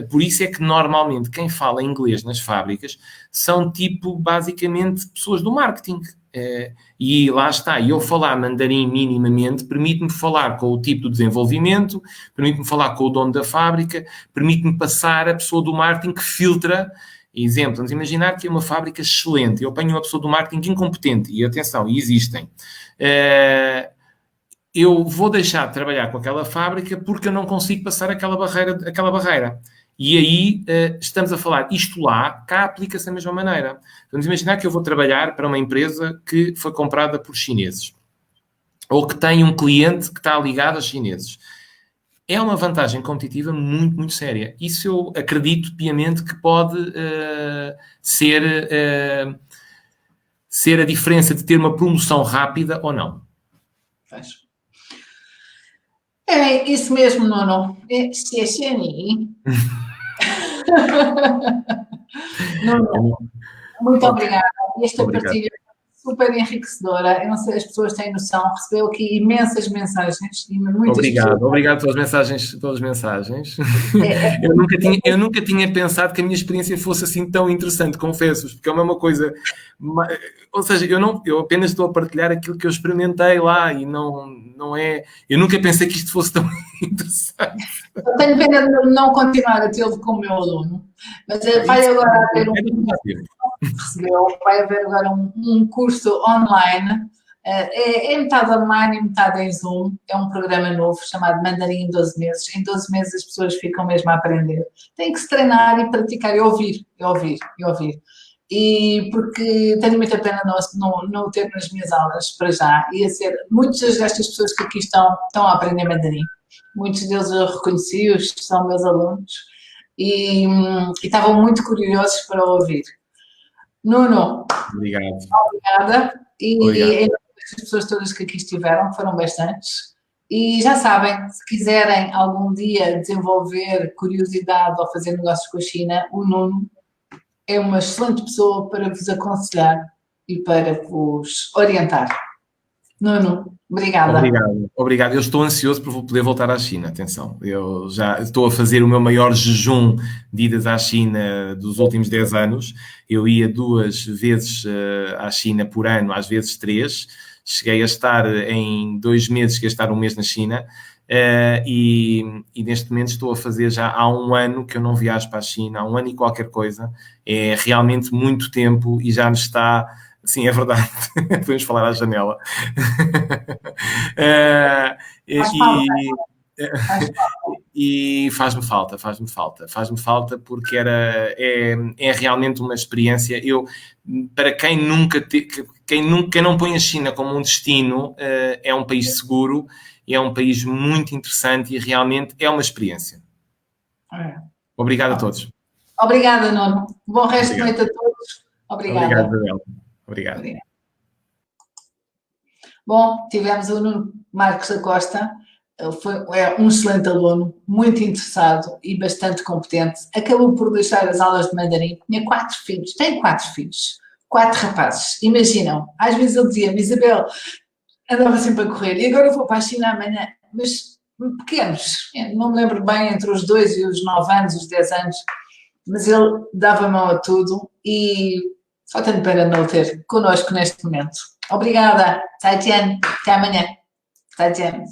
Por isso é que normalmente quem fala inglês nas fábricas são basicamente pessoas do marketing. E lá está, eu falar mandarim minimamente permite-me falar com o tipo de desenvolvimento, permite-me falar com o dono da fábrica, permite-me passar a pessoa do marketing que filtra. Exemplo, vamos imaginar que é uma fábrica excelente, eu apanho uma pessoa do marketing incompetente, e atenção, e existem. Eu vou deixar de trabalhar com aquela fábrica porque eu não consigo passar aquela barreira. E aí estamos a falar, isto lá, cá aplica-se da mesma maneira. Vamos imaginar que eu vou trabalhar para uma empresa que foi comprada por chineses, ou que tem um cliente que está ligado aos chineses. É uma vantagem competitiva muito, muito séria. Isso eu acredito piamente que pode ser a diferença de ter uma promoção rápida ou não. É isso mesmo, Nuno. Xexeni. Nuno, muito obrigada. Esta partilha foi super enriquecedora. Eu não sei, as pessoas têm noção. Recebeu aqui imensas mensagens. E muitas Obrigado pelas mensagens. Eu nunca tinha pensado que a minha experiência fosse assim tão interessante, confesso-vos, porque é uma coisa... Ou seja, eu apenas estou a partilhar aquilo que eu experimentei lá e não é... Eu nunca pensei que isto fosse tão interessante. Eu tenho pena de não continuar a tê-lo como meu aluno, mas vai agora haver vai haver agora um curso online, é metade online e metade em Zoom, é um programa novo chamado Mandarim em 12 meses. Em 12 meses as pessoas ficam mesmo a aprender. Tem que se treinar e praticar e ouvir. E porque tenho muita pena não ter nas minhas aulas para já. Ia ser, muitas destas pessoas que aqui estão a aprender mandarim. Muitos deles eu reconheci-os, são meus alunos, e estavam muito curiosos para ouvir. Nuno, obrigada. E as pessoas todas que aqui estiveram, foram bastantes. E já sabem, se quiserem algum dia desenvolver curiosidade ou fazer negócios com a China, o Nuno é uma excelente pessoa para vos aconselhar e para vos orientar. Nuno, obrigada. Obrigado. Eu estou ansioso por poder voltar à China, atenção. Eu já estou a fazer o meu maior jejum de idas à China dos últimos 10 anos. Eu ia 2 vezes à China por ano, às vezes 3. Cheguei a estar em 2 meses, cheguei a estar 1 mês na China. E neste momento estou a fazer já há 1 ano que eu não viajo para a China, há 1 ano e qualquer coisa. É realmente muito tempo e já me está... Sim, é verdade. Podemos falar à janela. E faz-me falta porque é realmente uma experiência. Para quem quem não põe a China como um destino, é um país seguro, é um país muito interessante e realmente é uma experiência. Obrigado a todos. Obrigada, Nuno. Bom resto de noite a todos. Obrigada. Obrigado, Isabel. Obrigado. Bom, tivemos o Nuno Marcos da Costa, é um excelente aluno, muito interessado e bastante competente. Acabou por deixar as aulas de mandarim, tinha 4 filhos, tem 4 filhos, 4 rapazes. Imaginam, às vezes ele dizia-me, Isabel, andava sempre a correr, e agora vou para a China amanhã, mas pequenos, não me lembro bem, entre os 2 e os 9 anos, os 10 anos, mas ele dava mão a tudo e só tenho pena de não o ter connosco neste momento. Obrigada. Zaijian. Até amanhã. Zaijian.